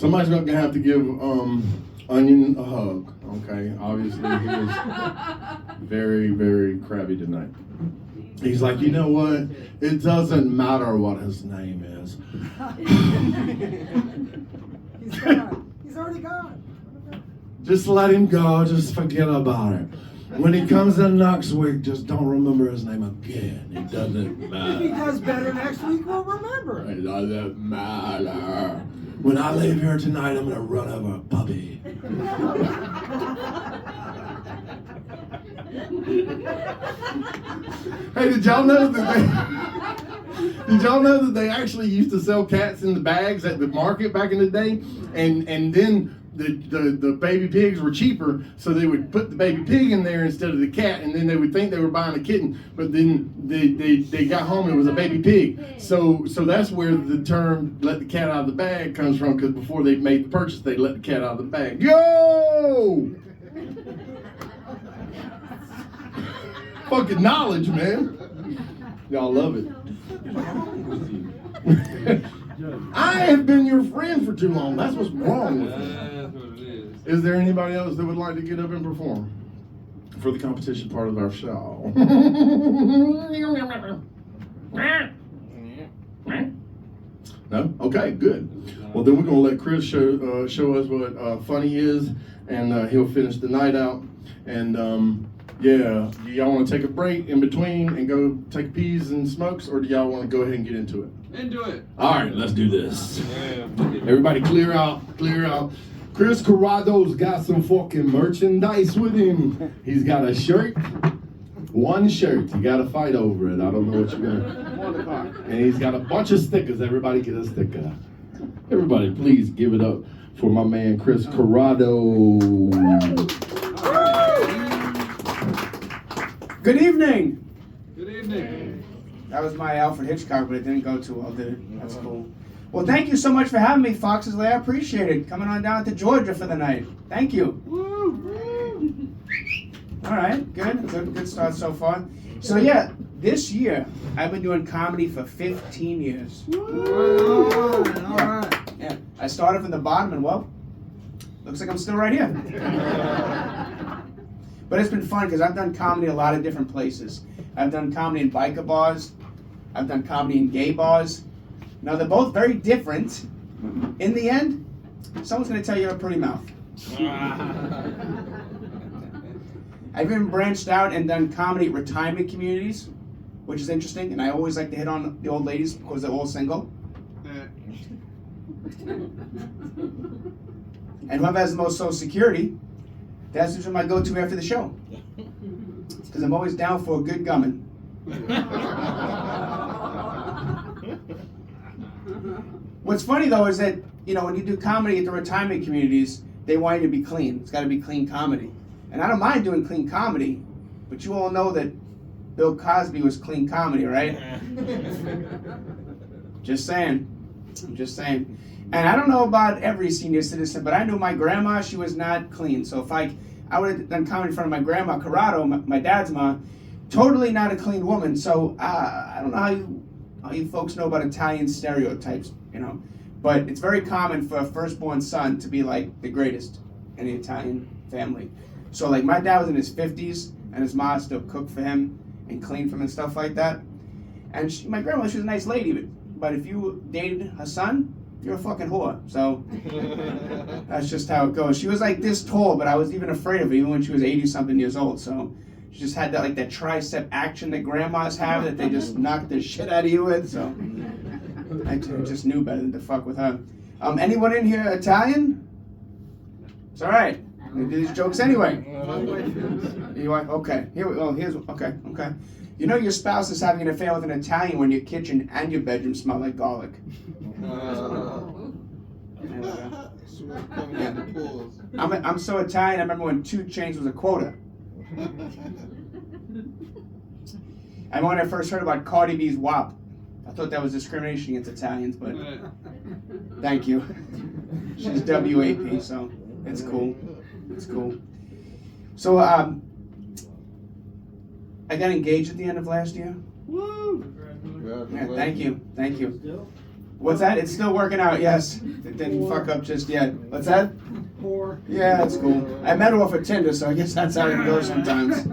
Somebody's going to have to give Onion a hug, okay? Obviously, he was very, very crabby tonight. He's like, you know what? It doesn't matter what his name is. He's gone. He's already gone. Just let him go. Just forget about it. When he comes in next week, just don't remember his name again. It doesn't matter. If he does better next week, we'll remember. It doesn't matter. When I leave here tonight, I'm gonna run over a puppy. Hey, did y'all know that they actually used to sell cats in the bags at the market back in the day, and then the baby pigs were cheaper, so they would put the baby pig in there instead of the cat, and then they would think they were buying a kitten, but then they got home and it was a baby pig. So that's where the term "let the cat out of the bag" comes from, because before they made the purchase, they let the cat out of the bag. Yo! Fucking knowledge, man. Y'all love it. I have been your friend for too long. That's what's wrong with me. Is there anybody else that would like to get up and perform for the competition part of our show? No? Okay, good. Well, then we're going to let Chris show us what funny is, and he'll finish the night out. And yeah, do y'all want to take a break in between and go take peas and smokes, or do y'all want to go ahead and get into it? Into it. All right, let's do this. Everybody clear out, clear out. Chris Corrado's got some fucking merchandise with him. He's got a shirt, one shirt. You got to fight over it. I don't know what you're going to. And he's got a bunch of stickers. Everybody get a sticker. Everybody, please give it up for my man, Chris Corrado. Good evening. Good evening. That was my Alfred Hitchcock, but it didn't go too well, did it? That's cool. Well, thank you so much for having me, Fox's Lair. I appreciate it. Coming on down to Georgia for the night. Thank you. All right, good start so far. So yeah, this year I've been doing comedy for 15 years. All right. Yeah, I started from the bottom, and well, looks like I'm still right here. But it's been fun because I've done comedy a lot of different places. I've done comedy in biker bars. I've done comedy in gay bars. Now, they're both very different. In the end, someone's going to tell you a pretty mouth. I've even branched out and done comedy at retirement communities, which is interesting, and I always like to hit on the old ladies because they're all single. And whoever has the most Social Security, that's usually my go-to after the show. Because I'm always down for a good gumming. What's funny though is that, you know, when you do comedy at the retirement communities, they want you to be clean. It's got to be clean comedy. And I don't mind doing clean comedy, but you all know that Bill Cosby was clean comedy, right? Just saying. I'm just saying. And I don't know about every senior citizen, but I knew my grandma, she was not clean. So if I would have done comedy in front of my grandma, Corrado, my dad's mom, totally not a clean woman. So I don't know how you folks know about Italian stereotypes, you know. But it's very common for a firstborn son to be like the greatest in the Italian family. So like my dad was in his 50s and his mom still cooked for him and cleaned for him and stuff like that. And my grandma, she was a nice lady, but if you dated her son, you're a fucking whore. So that's just how it goes. She was like this tall, but I was even afraid of her even when she was 80-something years old. So she just had that that tricep action that grandmas have that they just knock the shit out of you with. So I just knew better than to fuck with her. Anyone in here Italian? It's all right. I'm gonna do these jokes anyway. You are? Okay. Okay. You know your spouse is having an affair with an Italian when your kitchen and your bedroom smell like garlic. I'm so Italian, I remember when 2 chains was a quota. And when I first heard about Cardi B's WAP, I thought that was discrimination against Italians, but thank you. She's WAP, so it's cool. It's cool. So I got engaged at the end of last year. Woo! Yeah, thank you. What's that? It's still working out, yes. It didn't fuck up just yet. What's that? Poor. Yeah, that's cool. I met her off of Tinder, so I guess that's how it goes sometimes.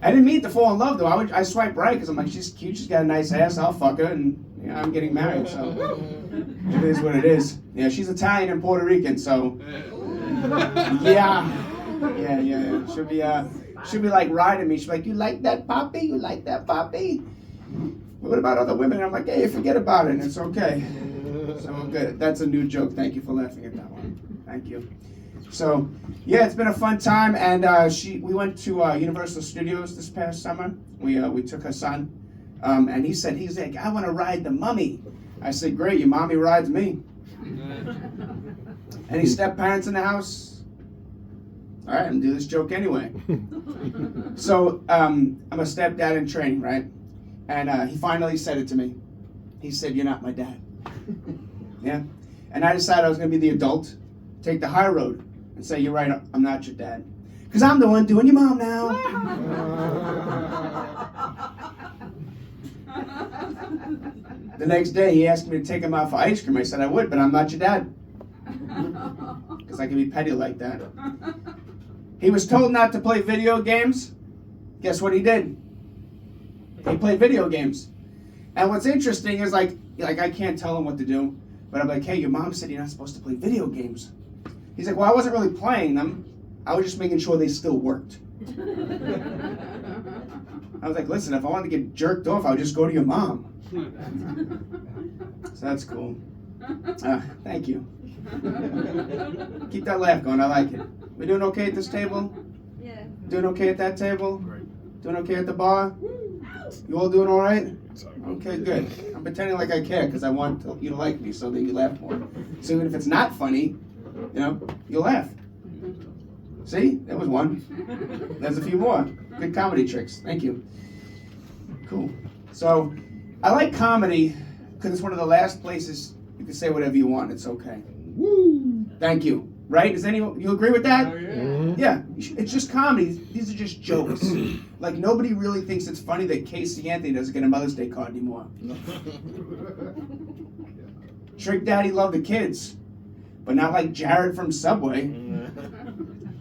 I didn't mean to fall in love, though. I swiped right because I'm like, she's cute, she's got a nice ass, I'll fuck her, and I'm getting married, so it is what it is. Yeah, she's Italian and Puerto Rican, so yeah. She'll be like riding me. She'll be like, you like that, Poppy? You like that, Poppy? What about other women? And I'm like, hey, forget about it, and it's okay. So good. That's a new joke. Thank you for laughing at that one. Thank you. So, yeah, it's been a fun time, and we went to Universal Studios this past summer. We took her son, and he's like, I want to ride the mummy. I said, great, your mommy rides me. Any step-parents in the house? All right, I'm gonna do this joke anyway. So, I'm a stepdad in training, right? And he finally said it to me. He said, you're not my dad. Yeah? And I decided I was going to be the adult, take the high road, and say, you're right, I'm not your dad. Because I'm the one doing your mom now. The next day, he asked me to take him out for ice cream. I said I would, but I'm not your dad. Because I can be petty like that. He was told not to play video games. Guess what he did? He played video games. And what's interesting is like I can't tell him what to do, but I'm like, hey, your mom said you're not supposed to play video games. He's like, well, I wasn't really playing them. I was just making sure they still worked. I was like, listen, if I wanted to get jerked off, I would just go to your mom. So that's cool. Thank you. Keep that laugh going. I like it. We doing okay at this table? Yeah. Doing okay at that table? Doing okay at the bar? You all doing all right? Okay, good. I'm pretending like I care because I want you to like me so that you laugh more. So even if it's not funny, you'll laugh. See? That was one. There's a few more. Good comedy tricks. Thank you. Cool. So, I like comedy because it's one of the last places you can say whatever you want. It's okay. Woo! Thank you. Right? Does anyone, you agree with that? Oh, yeah. Yeah. It's just comedy. These are just jokes. Like, nobody really thinks it's funny that Casey Anthony doesn't get a Mother's Day card anymore. Trick Daddy loved the kids, but not like Jared from Subway.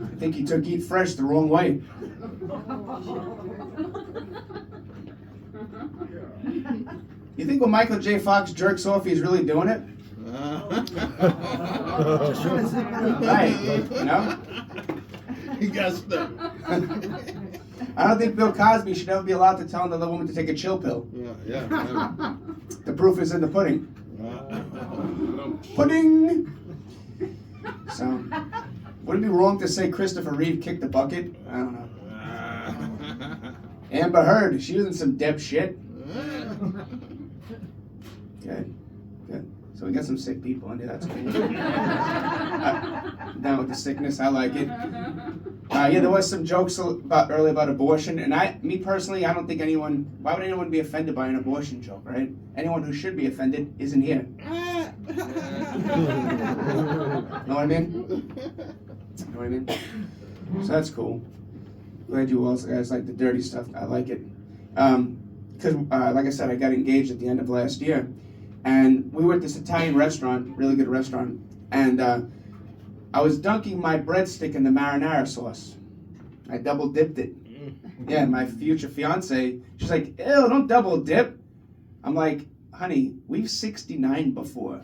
I think he took Eat Fresh the wrong way. You think when Michael J. Fox jerks off, he's really doing it? Right, He got stuck. I don't think Bill Cosby should ever be allowed to tell another woman to take a chill pill. Yeah. The proof is in the pudding. Pudding! So, would it be wrong to say Christopher Reeve kicked the bucket? I don't know. Amber Heard, she was in some Deb shit. Good. So we got some sick people in here, that's cool. Down with the sickness, I like it. Yeah, there was some jokes earlier about abortion, and me personally, I don't think why would anyone be offended by an abortion joke, right? Anyone who should be offended isn't here. Know what I mean? So that's cool. Glad you all guys like the dirty stuff. I like it. Because, like I said, I got engaged at the end of last year. And we were at this Italian restaurant, really good restaurant. And I was dunking my breadstick in the marinara sauce. I double dipped it. Yeah, my future fiance, she's like, ew, don't double dip. I'm like, honey, we've 69 before.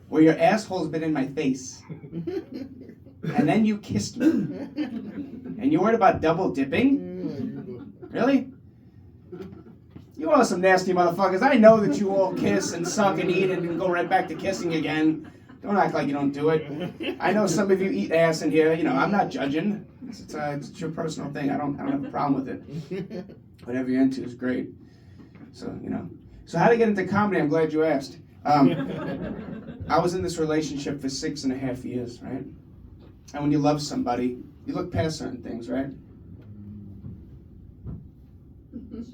Where your asshole's been in my face. And then you kissed me. And you worried about double dipping? Really? You are some nasty motherfuckers. I know that you all kiss and suck and eat and then go right back to kissing again. Don't act like you don't do it. I know some of you eat ass in here. I'm not judging. It's your personal thing. I don't have a problem with it. Whatever you're into is great. So, So how to get into comedy, I'm glad you asked. I was in this relationship for 6.5 years, right? And when you love somebody, you look past certain things, right?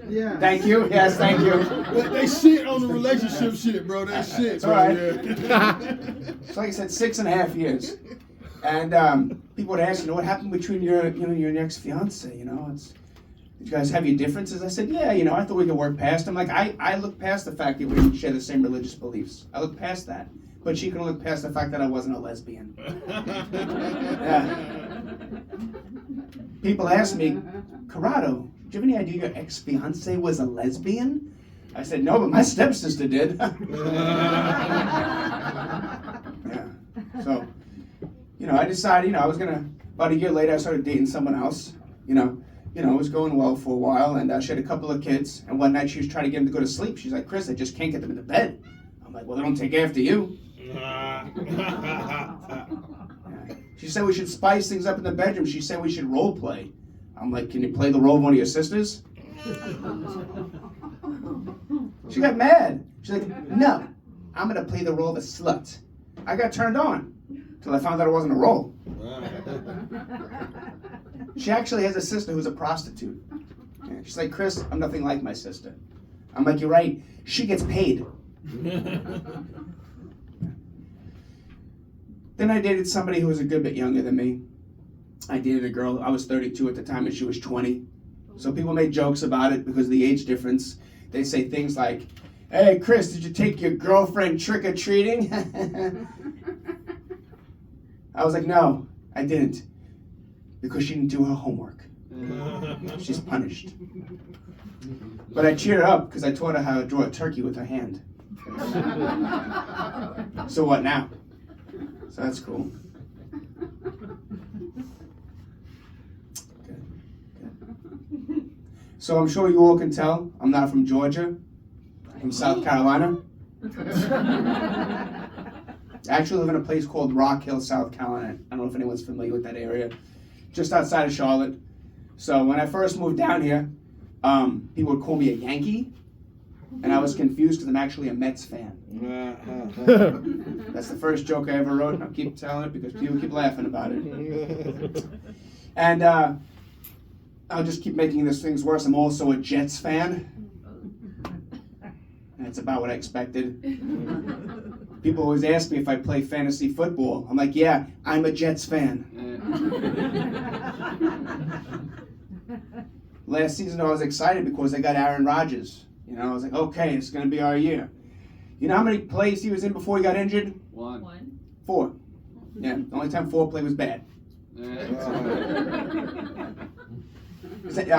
Yeah. Thank you. Yes, thank you. They shit on the relationship shit, bro. That shit. It's all right. So like I said, 6.5 years. And people would ask, what happened between your next fiance? you guys have your differences? I said, yeah, you know, I thought we could work past them. Like, I look past the fact that we didn't share the same religious beliefs. I look past that. But she couldn't look past the fact that I wasn't a lesbian. Yeah. People ask me, Corrado, do you have any idea your ex-fiance was a lesbian? I said, no, but my stepsister did. Yeah. So, you know, I decided, you know, I was gonna, about a year later, I started dating someone else. You know, it was going well for a while, and she had a couple of kids, and one night she was trying to get them to go to sleep. She's like, Chris, I just can't get them into bed. I'm like, well, they don't take after you. Yeah. She said we should spice things up in the bedroom. She said we should role play. I'm like, can you play the role of one of your sisters? She got mad. She's like, no, I'm gonna play the role of a slut. I got turned on till I found out it wasn't a role. She actually has a sister who's a prostitute. Yeah, she's like, Chris, I'm nothing like my sister. I'm like, you're right. She gets paid. Then I dated somebody who was a good bit younger than me. I dated a girl, I was 32 at the time and she was 20. So people made jokes about it because of the age difference. They say things like, hey Chris, did you take your girlfriend trick-or-treating? I was like, no, I didn't. Because she didn't do her homework. She's punished. But I cheered her up because I taught her how to draw a turkey with her hand. So what now? So that's cool. Good. So I'm sure you all can tell I'm not from Georgia. I'm from South Carolina. I actually live in a place called Rock Hill, South Carolina. I don't know if anyone's familiar with that area. Just outside of Charlotte. So when I first moved down here, people would call me a Yankee. And I was confused because I'm actually a Mets fan. That's the first joke I ever wrote, and I'll keep telling it because people keep laughing about it. And I'll just keep making these things worse. I'm also a Jets fan. And it's about what I expected. People always ask me if I play fantasy football. I'm like, yeah, I'm a Jets fan. Last season I was excited because I got Aaron Rodgers. You know, I was like, okay, it's going to be our year. You know how many plays he was in before he got injured? One. 4. Yeah, the only time 4 play was bad.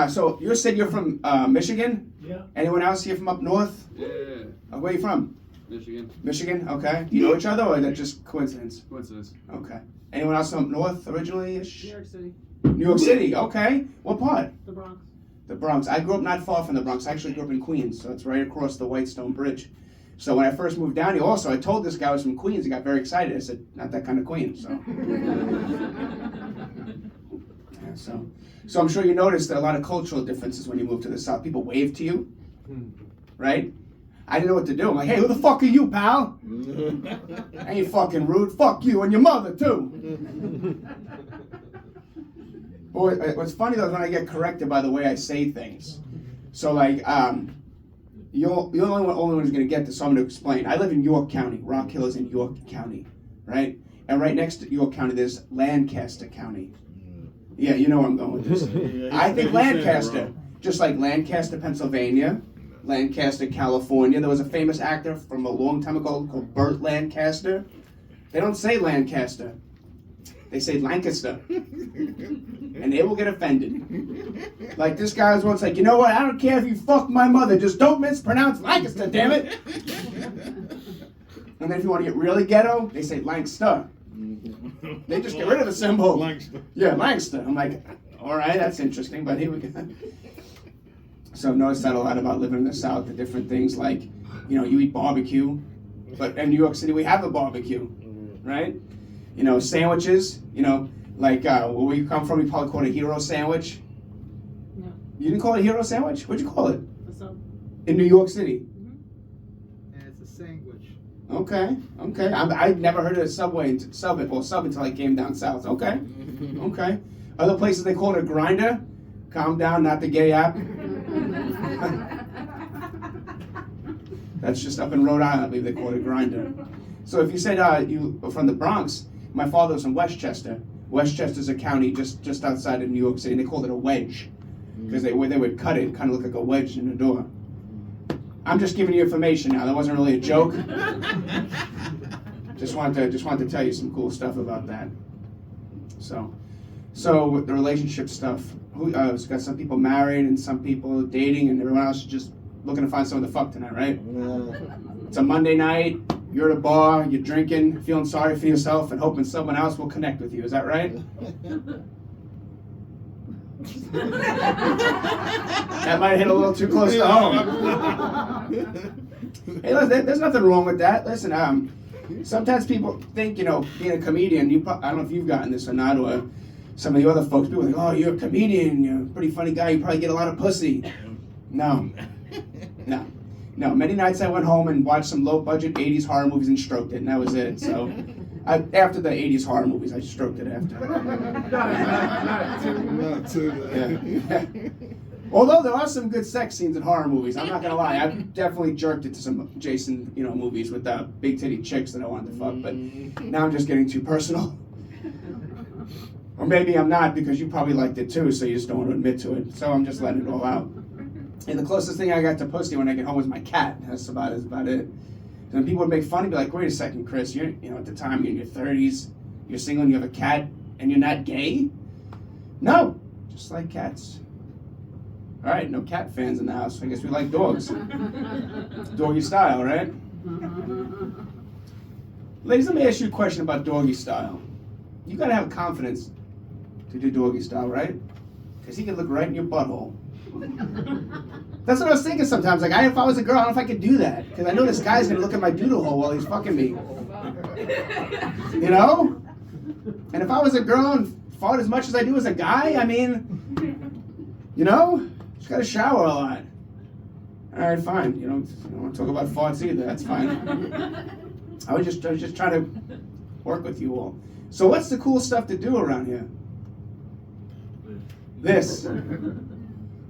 So you said you're from Michigan? Yeah. Anyone else here from up north? Yeah. Where are you from? Michigan. Michigan, okay. Do you know each other or is that just coincidence? Coincidence. Okay. Anyone else from up north originally? New York City. New York City, okay. What part? The Bronx. The Bronx. I grew up not far from the Bronx. I actually grew up in Queens, so it's right across the Whitestone Bridge. So when I first moved down here, also, I told this guy I was from Queens. He got very excited. I said, not that kind of Queen, so. Yeah, so I'm sure you noticed that a lot of cultural differences when you move to the South. People wave to you, right? I didn't know what to do. I'm like, hey, who the fuck are you, pal? I ain't fucking rude. Fuck you and your mother, too. Boy, what's funny though is when I get corrected by the way I say things. So like, you're the only one who's gonna get this, so I'm gonna explain. I live in York County. Rock Hill is in York County, right? And right next to York County, there's Lancaster County. Yeah, you know where I'm going with this. I think Lancaster, just like Lancaster, Pennsylvania, Lancaster, California. There was a famous actor from a long time ago called Burt Lancaster. They don't say Lancaster. They say Lancaster. And they will get offended. Like this guy was once like, you know what, I don't care if you fuck my mother, just don't mispronounce Lancaster, damn it. And then if you want to get really ghetto, they say Lancaster. They just get rid of the symbol. Lancaster. Yeah, Lancaster. I'm like, all right, that's interesting, but here we go. So I've noticed that a lot about living in the South, the different things like, you know, you eat barbecue, but in New York City we have a barbecue, right? You know, sandwiches, you know, like where you come from, you probably call it a hero sandwich. No. You didn't call it a hero sandwich? What'd you call it? A sub. In New York City? And it's a sandwich. Okay. I've never heard of a sub until I came down south. Okay. Okay. Other places they call it a grinder. Calm down, not the gay app. That's just up in Rhode Island, I believe they call it a grinder. So if you said you were from the Bronx, my father was from Westchester. Westchester's a county just outside of New York City. They called it a wedge. because they would cut it, kind of look like a wedge in the door. I'm just giving you information now. That wasn't really a joke. Just wanted to tell you some cool stuff about that. So with the relationship stuff, it's got some people married and some people dating, and everyone else is just looking to find someone to fuck tonight, right? It's a Monday night. You're at a bar. You're drinking, feeling sorry for yourself, and hoping someone else will connect with you. Is that right? That might hit a little too close to home. Hey, listen, there's nothing wrong with that. Listen, sometimes people think, being a comedian, I don't know if you've gotten this or not, or some of the other folks, people think, oh, you're a comedian, you're a pretty funny guy, you probably get a lot of pussy. No. Many nights I went home and watched some low-budget 80s horror movies and stroked it, and that was it. So, after the 80s horror movies, I stroked it after. Not too bad. Yeah. Although there are some good sex scenes in horror movies, I'm not gonna lie. I've definitely jerked it to some Jason, movies with big titty chicks that I wanted to fuck. But now I'm just getting too personal. Or maybe I'm not, because you probably liked it too, so you just don't want to admit to it. So I'm just letting it all out. And the closest thing I got to pussy when I get home was my cat. That's about it. And people would make fun and be like, wait a second, Chris, at the time you're in your 30s, you're single and you have a cat, and you're not gay? No, just like cats. All right, no cat fans in the house. I guess we like dogs. Doggy style, right? Ladies, let me ask you a question about doggy style. You gotta have confidence to do doggy style, right? Because he can look right in your butthole. That's what I was thinking sometimes. Like, if I was a girl, I don't know if I could do that. Because I know this guy's gonna look at my doodle hole while he's fucking me. And if I was a girl and fought as much as I do as a guy, just gotta shower a lot. All right, fine. You don't want to talk about farts either. That's fine. I was just trying to work with you all. So what's the cool stuff to do around here? This.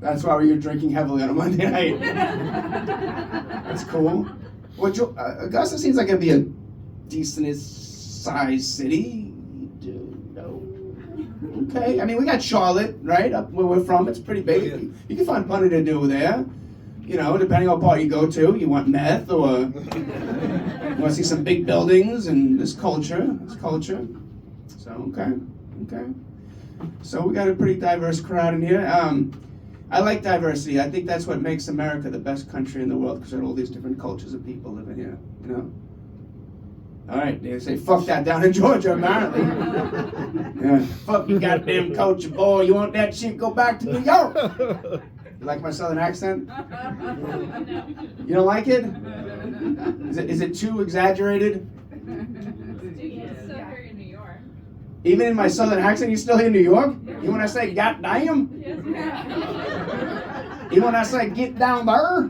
That's why you're drinking heavily on a Monday night. That's cool. Augusta seems like it'd be a decent-sized city. No. Okay. We got Charlotte, right? Up where we're from. It's pretty big. You can find plenty to do there. Depending on what part you go to. You want meth, or you want to see some big buildings and this culture. So, okay. So we got a pretty diverse crowd in here. I like diversity. I think that's what makes America the best country in the world, because there are all these different cultures of people living here, All right, they say, fuck that down in Georgia, apparently. Yeah. Fuck you, goddamn culture, boy. You want that shit, go back to New York. You like my southern accent? You don't like it? Is it too exaggerated? Even in my southern accent, you still hear New York? Even when I say goddamn? Even when I say get down there?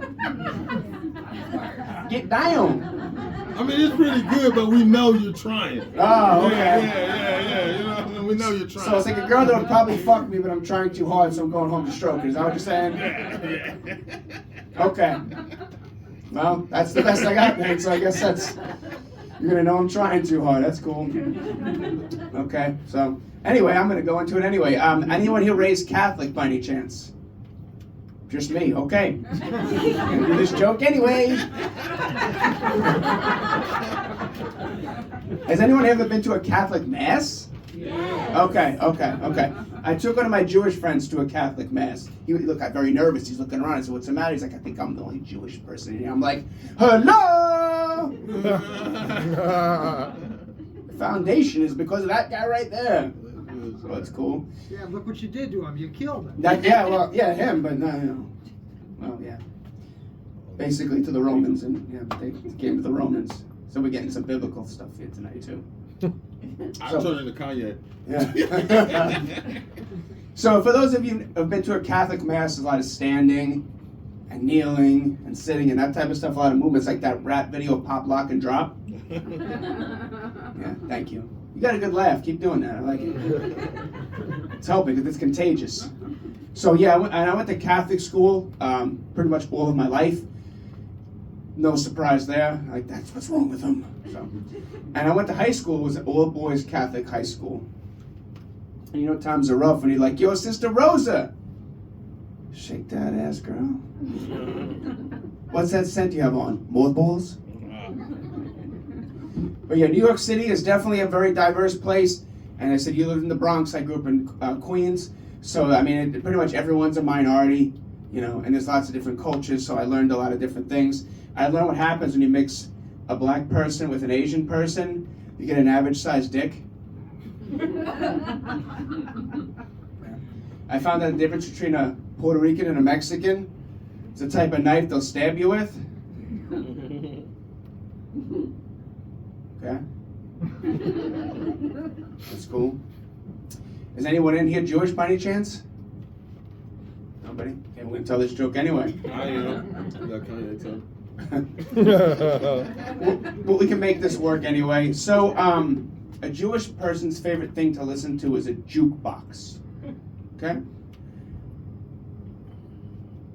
Get down. It's pretty good, but we know you're trying. Oh, okay. Yeah. We know you're trying. So it's like a girl that would probably fuck me, but I'm trying too hard, so I'm going home to stroke it. Is that what you're saying? Yeah. Okay. Well, that's the best I got then, so I guess you're gonna know I'm trying too hard. That's cool. Okay, so anyway, I'm gonna go into it anyway. Anyone here raised Catholic by any chance? Just me, okay. I'm gonna do this joke anyway. Has anyone ever been to a Catholic mass? Yeah. Okay. I took one of my Jewish friends to a Catholic mass. He looked very nervous. He's looking around. I said, what's the matter? He's like, I think I'm the only Jewish person here. I'm like, hello! The foundation is because of that guy right there. So it's cool. Yeah, look what you did to him. You killed him. Him, but no. Well, yeah. Basically to the Romans, and they came to the Romans. So we're getting some biblical stuff here tonight, too. I'll turn into Kanye. Yeah. So for those of you who have been to a Catholic mass, there's a lot of standing and kneeling and sitting and that type of stuff, a lot of movements, like that rap video, Pop, Lock, and Drop. Yeah, thank you. You got a good laugh. Keep doing that. I like it. It's helping because it's contagious. So yeah, I went to Catholic school pretty much all of my life. No surprise there. Like, that's what's wrong with them. So, and I went to high school. It was an all-boys Catholic high school. And times are rough when you're like, yo, Sister Rosa. Shake that ass, girl. What's that scent you have on? Mothballs? But yeah, New York City is definitely a very diverse place. And I said, you lived in the Bronx. I grew up in Queens. So, I mean, pretty much everyone's a minority, you know, and there's lots of different cultures. So I learned a lot of different things. I learned what happens when you mix a black person with an Asian person. You get an average sized dick. I found out the difference between a Puerto Rican and a Mexican. It's the type of knife they'll stab you with. Okay. That's cool. Is anyone in here Jewish by any chance? Nobody? Okay, we're gonna tell this joke anyway. I am. That Kanye too. Well, we can make this work anyway. So, a Jewish person's favorite thing to listen to is a jukebox. Okay?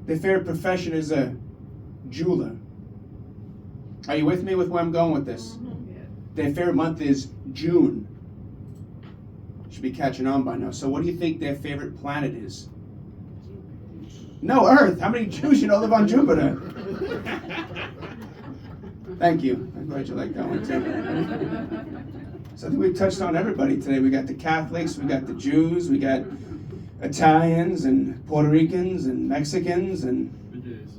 Their favorite profession is a jeweler. Are you with me with where I'm going with this? Their favorite month is June. Should be catching on by now. So what do you think their favorite planet is? No, Earth. How many Jews you know live on Jupiter? Thank you. I'm glad you like that one too. So I think we touched on everybody today. We got the Catholics, we got the Jews, we got Italians and Puerto Ricans and Mexicans and... The gays.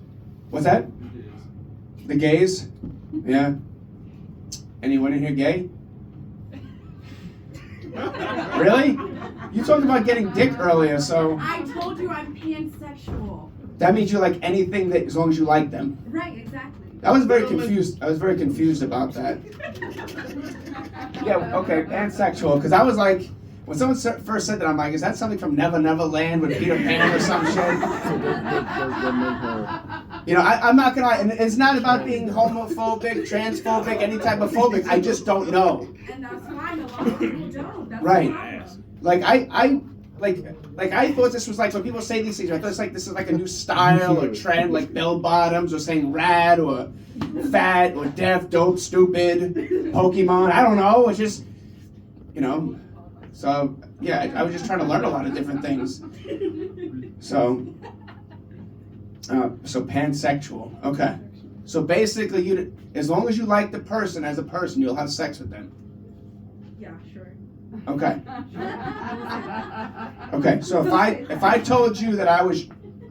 What's that? The gays. The gays? Yeah. Anyone in here gay? Really? You talked about getting dick earlier, so... I told you I'm pansexual. That means you like anything that, as long as you like them. Right, exactly. I was very confused. I was very confused about that. Yeah, okay, pansexual. Because I was like, when someone first said that, I'm like, is that something from Never Never Land with Peter Pan or some shit? You know, I'm not gonna lie, and it's not about being homophobic, transphobic, any type of phobic. I just don't know. And that's fine. A lot of people don't. That's Right. the problem. Like I thought this was like when people say these things. I thought it's like this is like a new style or trend, like bell bottoms or saying rad or fat or deaf, dope, stupid, Pokemon. I don't know. It's just, you know. So yeah, I was just trying to learn a lot of different things. So pansexual. Okay. So basically, you as long as you like the person as a person, you'll have sex with them. Yeah, sure. Okay. Okay. So if I told you that I was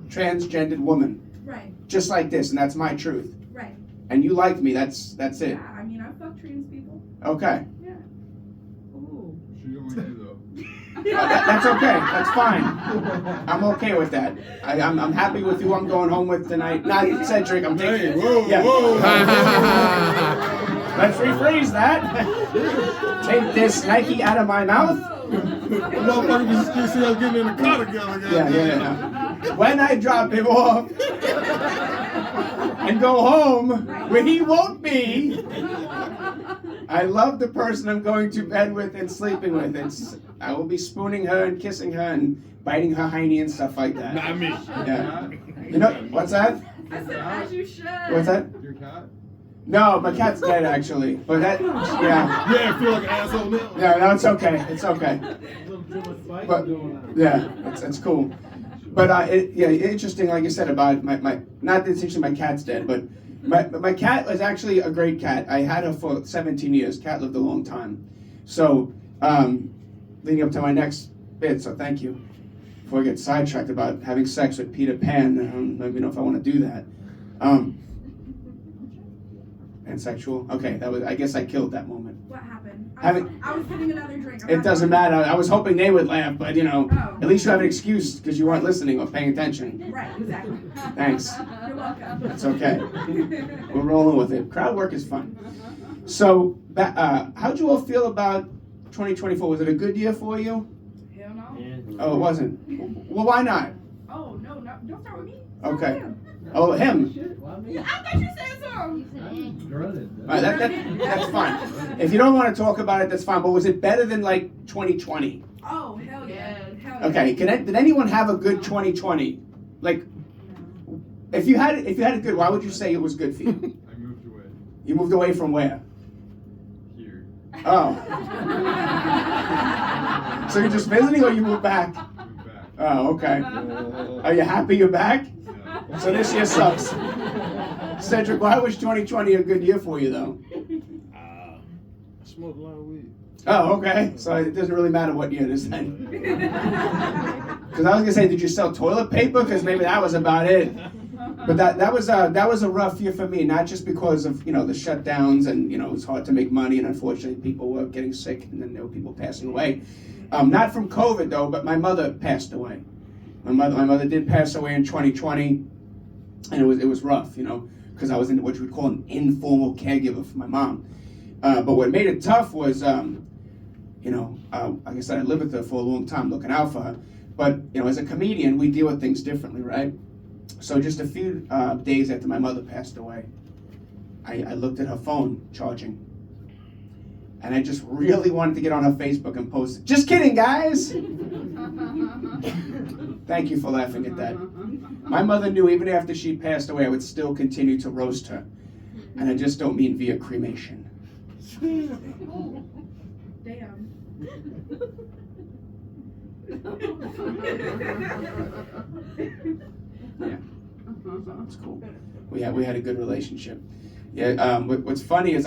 transgendered woman, Right, just like this, and that's my truth, right. and you liked me, that's it. Yeah, I mean, I fuck trans people. Okay. Yeah. Ooh. She don't like you though. That's okay. That's fine. I'm okay with that. I'm happy with who I'm going home with tonight. Not Cedric. I'm Hey, taking. whoa, Yeah. whoa. Let's rephrase that. Take this Nike out of my mouth. Motherfucker just see us getting in the car together. Yeah. When I drop him off and go home where he won't be, I love the person I'm going to bed with and sleeping with. I will be spooning her and kissing her and biting her hiney and stuff like that. Not me. Yeah. You know, what's that? I said, as you should. What's that? Your cat? No, my cat's dead actually. But that, yeah. Yeah, I feel like an asshole now. Yeah, no, it's okay. It's okay. But yeah, it's cool. But interesting. Like you said about my not that it's interesting. My cat's dead, but my cat was actually a great cat. I had her for 17 years. Cat lived a long time. So leading up to my next bit. So thank you. Before I get sidetracked about having sex with Peter Pan, I don't even know if I want to do that. Pansexual. Okay, that was. I guess I killed that moment. What happened? I Having- was getting another drink. It doesn't matter. I was hoping they would laugh, but you know, Oh. at least you have an excuse because you weren't listening or paying attention. Right, exactly. Thanks. You're welcome. That's okay. We're rolling with it. Crowd work is fun. So, how'd you all feel about 2024? Was it a good year for you? Hell no. Oh, it wasn't. Well, why not? Oh, no, don't start with me. Okay. Start with him. Oh, him. I thought you said so. All right, that's fine. If you don't want to talk about it, that's fine. But was it better than like 2020? Oh, hell yeah. Hell yeah. Okay. Did anyone have a good 2020? Like, if you had it good, why would you say it was good for you? I moved away. You moved away from where? Here. Oh. So you're just visiting, or you moved back? Moved back. Oh, okay. Are you happy you're back? So this year sucks. Cedric, why was 2020 a good year for you, though? I smoked a lot of weed. Oh, okay. So it doesn't really matter what year it is then. Because I was gonna say, did you sell toilet paper? Because maybe that was about it. But that was a rough year for me, not just because of the shutdowns and it was hard to make money and unfortunately people were getting sick and then there were people passing away. Not from COVID though, but my mother passed away. My mother did pass away in 2020, and it was rough, because I was in what you would call an informal caregiver for my mom. But what made it tough was, like I said, I lived with her for a long time, looking out for her. But as a comedian, we deal with things differently, right? So just a few days after my mother passed away, I looked at her phone charging. And I just really wanted to get on her Facebook and post, just kidding, guys! Thank you for laughing at that. My mother knew even after she passed away, I would still continue to roast her. And I just don't mean via cremation. Oh, damn. Yeah, it's cool. We had a good relationship. Yeah. What's funny is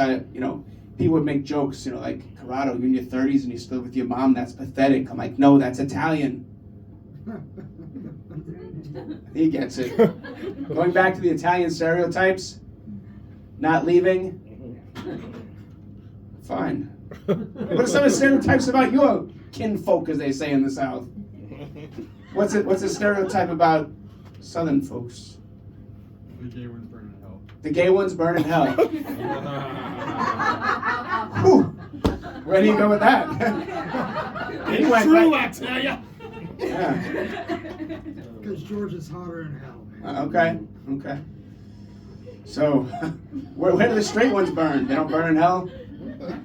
people would make jokes, like, Corrado, you're in your 30s and you still live with your mom. That's pathetic. I'm like, no, that's Italian. He gets it. Going back to the Italian stereotypes, not leaving. Fine. What are some of the stereotypes about your kinfolk, as they say in the South? What's a stereotype about Southern folks? The gay ones burn in hell. The gay ones burn in hell. Whew. Where do you go with that? It's true, I tell ya. Yeah. Because George is hotter in hell, man. Okay. So, where do the straight ones burn? They don't burn in hell?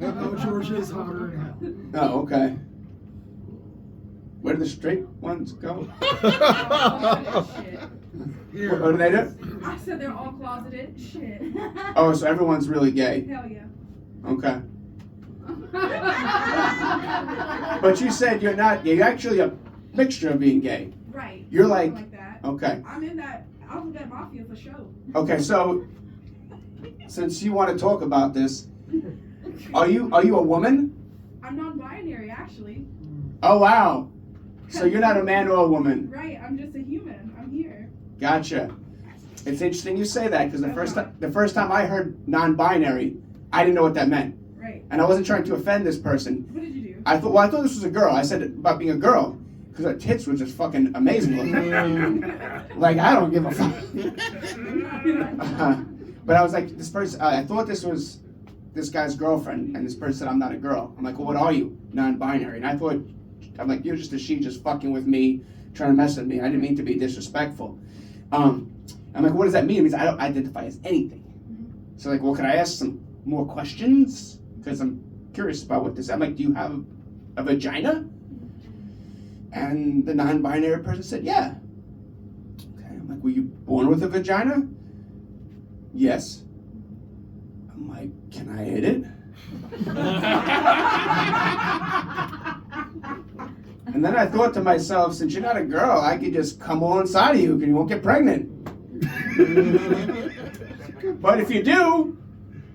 No, George is hotter in hell. Oh, okay. Where do the straight ones go? Shit. Here. What do they do? I said they're all closeted. Shit. Oh, so everyone's really gay. Hell yeah. Okay. But you said you're not gay. You're actually a mixture of being gay. Right. You're Something like that. okay. I'm in that. I was in that mafia for sure. Okay, so since you want to talk about this, are you a woman? I'm non-binary, actually. Oh wow. So you're not a man or a woman. Right. I'm just a human. I'm here. Gotcha. It's interesting you say that because the first time I heard non-binary, I didn't know what that meant, Right. and I wasn't trying to offend this person. What did you do? I thought this was a girl. I said about being a girl because her tits were just fucking amazing looking. Like I don't give a fuck. But I was like, this person. I thought this was this guy's girlfriend, and this person said I'm not a girl. I'm like, well, what are you? Non-binary. And I'm like, you're just a she, just fucking with me, trying to mess with me. I didn't mean to be disrespectful. I'm like, what does that mean? It means I don't identify as anything. So like, well, can I ask some more questions? Because I'm curious about what this. I'm like, do you have a vagina? And the non-binary person said, yeah. Okay. I'm like, were you born with a vagina? Yes. I'm like, can I hit it? And then I thought to myself, since you're not a girl, I could just come alongside of you and you won't get pregnant. But if you do,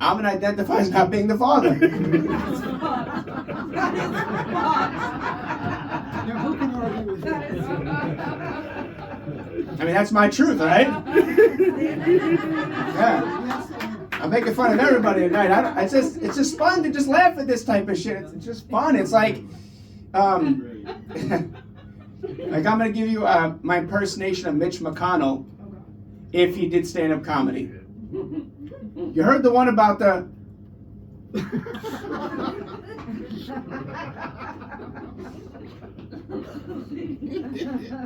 I'm going to identify as not being the father. Now, who can argue with that? I mean, that's my truth, right? Yeah. I'm making fun of everybody at night. It's just fun to just laugh at this type of shit. It's just fun. It's like, like I'm going to give you my impersonation of Mitch McConnell if he did stand-up comedy. You heard the one about the...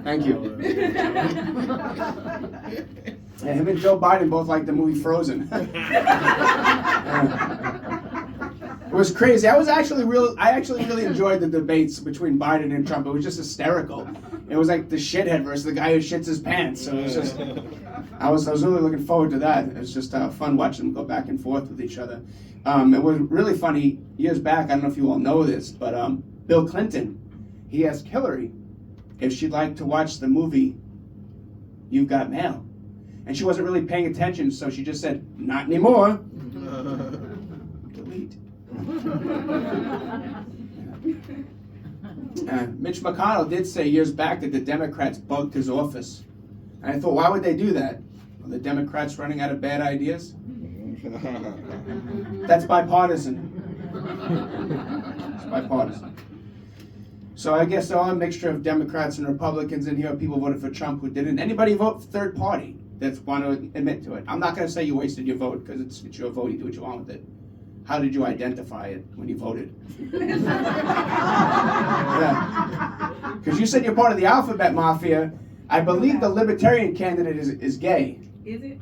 Thank you. Yeah, him and Joe Biden both like the movie Frozen. It was crazy. I actually really enjoyed the debates between Biden and Trump. It was just hysterical. It was like the shithead versus the guy who shits his pants. So it was just, I was really looking forward to that. It was just fun watching them go back and forth with each other. It was really funny years back. I don't know if you all know this, but Bill Clinton, he asked Hillary, if she'd like to watch the movie You've Got Mail. And she wasn't really paying attention, so she just said, not anymore. Delete. Mitch McConnell did say years back that the Democrats bugged his office. And I thought, why would they do that? Are the Democrats running out of bad ideas? That's bipartisan. It's bipartisan. So I guess there are a mixture of Democrats and Republicans in here. People voted for Trump who didn't. Anybody vote for third party that's want to admit to it? I'm not going to say you wasted your vote because it's your vote. You do what you want with it. How did you identify it when you voted? Yeah. Because you said you're part of the alphabet mafia. I believe the Libertarian candidate is gay. Is it?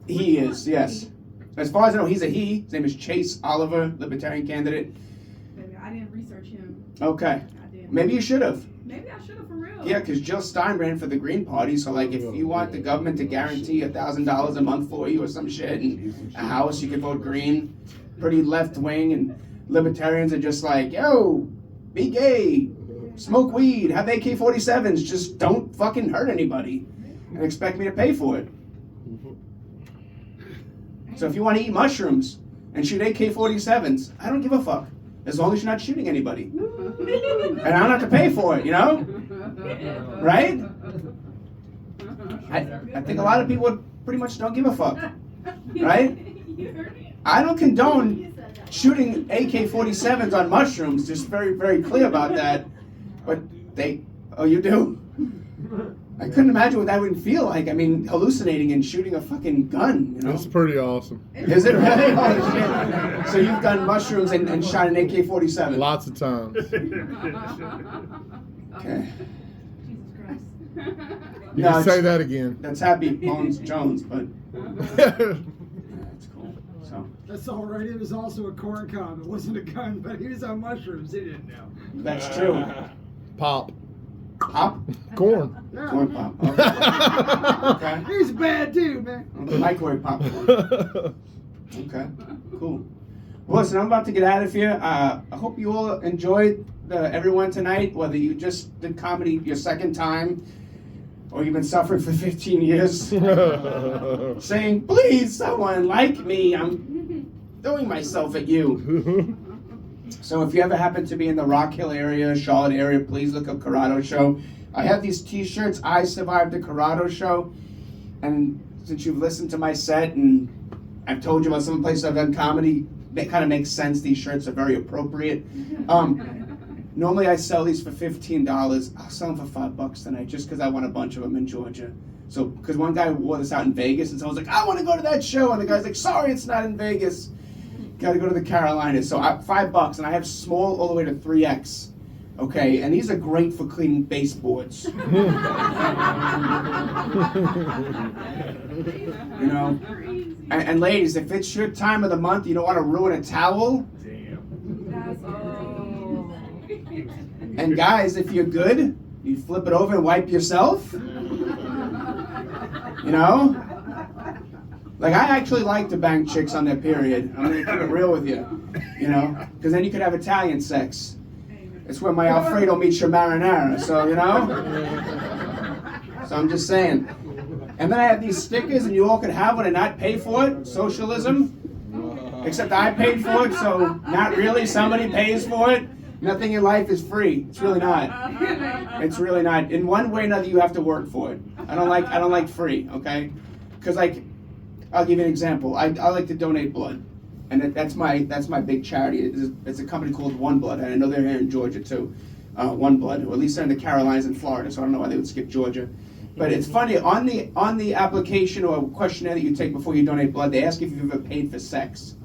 He is, yes. As far as I know, he's a he. His name is Chase Oliver, Libertarian candidate. Maybe I didn't research him. Okay. I didn't. Maybe you should have. Maybe I should have for real. Yeah, because Jill Stein ran for the Green Party, so like if you want the government to guarantee $1,000 a month for you or some shit and a house, you can vote Green. Pretty left wing, and libertarians are just like, yo, be gay, smoke weed, have AK-47s, just don't fucking hurt anybody and expect me to pay for it. So if you want to eat mushrooms and shoot AK-47s, I don't give a fuck, as long as you're not shooting anybody. And I don't have to pay for it, you know? Right? I think a lot of people pretty much don't give a fuck, right? You heard me? I don't condone shooting AK-47s on mushrooms, just very, very clear about that. But oh, you do? I couldn't imagine what that would feel like. I mean, hallucinating and shooting a fucking gun, you know? That's pretty awesome. Is it really? Holy shit. So you've done mushrooms and shot an AK-47? Lots of times. Okay. Jesus Christ. You No, can say it's- that again. That's Happy Bones Jones, but that's cool. So That's all right. It was also a corn cob. It wasn't a gun, but he was on mushrooms. He didn't know. that's true. Pop. Pop? Corn. Yeah. Corn pop. Okay. He's bad too, man. Microwave popcorn. Okay, cool. Well, listen, I'm about to get out of here. I hope you all enjoyed everyone tonight, whether you just did comedy your second time or you've been suffering for 15 years. Saying, please, someone like me. I'm throwing myself at you. So if you ever happen to be in the Rock Hill area, Charlotte area, please look up Corrado Show. I have these t-shirts, I Survived the Corrado Show. And since you've listened to my set and I've told you about some places I've done comedy, it kind of makes sense. These shirts are very appropriate. Normally I sell these for $15. I'll sell them for $5 tonight just because I want a bunch of them in Georgia. So, because one guy wore this out in Vegas and someone's like, I want to go to that show. And the guy's like, sorry, it's not in Vegas. Got to go to the Carolinas. So $5 and I have small all the way to 3X. Okay, and these are great for cleaning baseboards. You know? And ladies, if it's your time of the month, you don't want to ruin a towel. That's all. And guys, if you're good, you flip it over and wipe yourself. You know? Like, I actually like to bang chicks on their period. I'm going to keep it real with you. You know? Because then you could have Italian sex. It's where my Alfredo meets your marinara. So, you know? So I'm just saying. And then I have these stickers, and you all can have one and not pay for it. Socialism. Except I paid for it, so not really. Somebody pays for it. Nothing in life is free. It's really not. It's really not. In one way or another, you have to work for it. I don't like free. Okay? Because like, I'll give you an example. I like to donate blood, and that's my big charity. It's a company called One Blood, and I know they're here in Georgia too. One Blood, or at least they're in the Carolinas and Florida. So I don't know why they would skip Georgia. But it's funny, on the application or questionnaire that you take before you donate blood, they ask if you've ever paid for sex.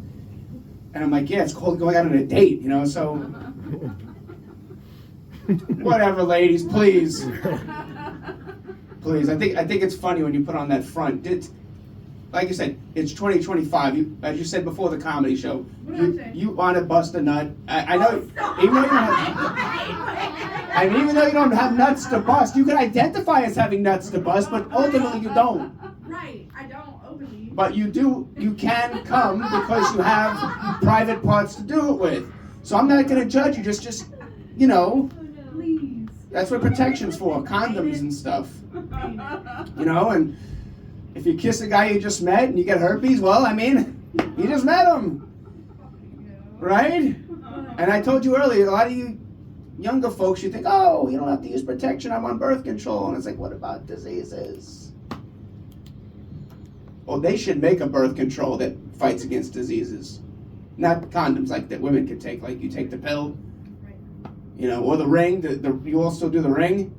And I'm like, yeah, it's called going out on a date, you know, so whatever, ladies, please. Please. I think it's funny when you put on that front. Like I said, it's 2025. As you said before the comedy show, you want to bust a nut. I know, even though you don't have nuts to bust, you can identify as having nuts to bust, but ultimately you don't. Right, I don't openly. But you can come because you have private parts to do it with. So I'm not going to judge you, just you know. Please. That's what protection's for, condoms and stuff. You know, and if you kiss a guy you just met and you get herpes, well, I mean, you just met him, right? And I told you earlier, a lot of you younger folks, you think, oh, you don't have to use protection, I'm on birth control. And it's like, what about diseases? Well, they should make a birth control that fights against diseases. Not condoms like that women can take, like you take the pill, you know, or the ring. You also do the ring.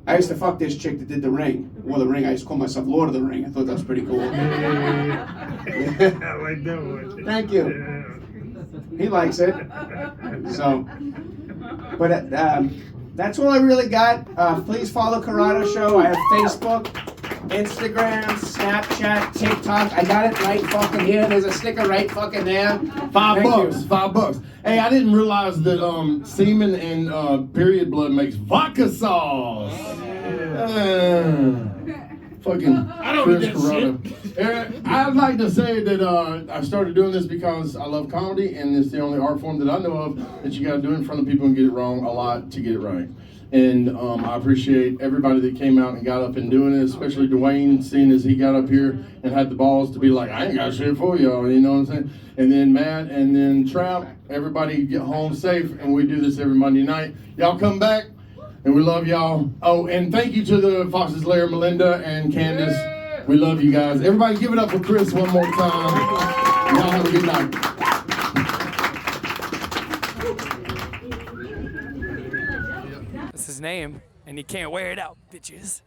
I used to fuck this chick that did the ring. Wore the ring. I used to call myself Lord of the Ring. I thought that was pretty cool. I like that one. Thank you. He likes it. So, but that's all I really got. Please follow Corrado Show. I have Facebook, Instagram, Snapchat, TikTok. I got it right fucking here. There's a sticker right fucking there. $5. Hey, I didn't realize that semen and period blood makes vodka sauce. Fucking I don't Chris eat that Corrado. I'd like to say that I started doing this because I love comedy, and it's the only art form that I know of that you got to do in front of people and get it wrong a lot to get it right. And I appreciate everybody that came out and got up and doing it, especially Dwayne, seeing as he got up here and had the balls to be like, I ain't got shit for y'all, you know what I'm saying? And then Matt, and then Trap, everybody get home safe, and we do this every Monday night. Y'all come back, and we love y'all. Oh, and thank you to the Foxes, Lair, Melinda, and Candace. We love you guys. Everybody give it up for Chris one more time. Y'all have a good night. That's his name, and he can't wear it out, bitches.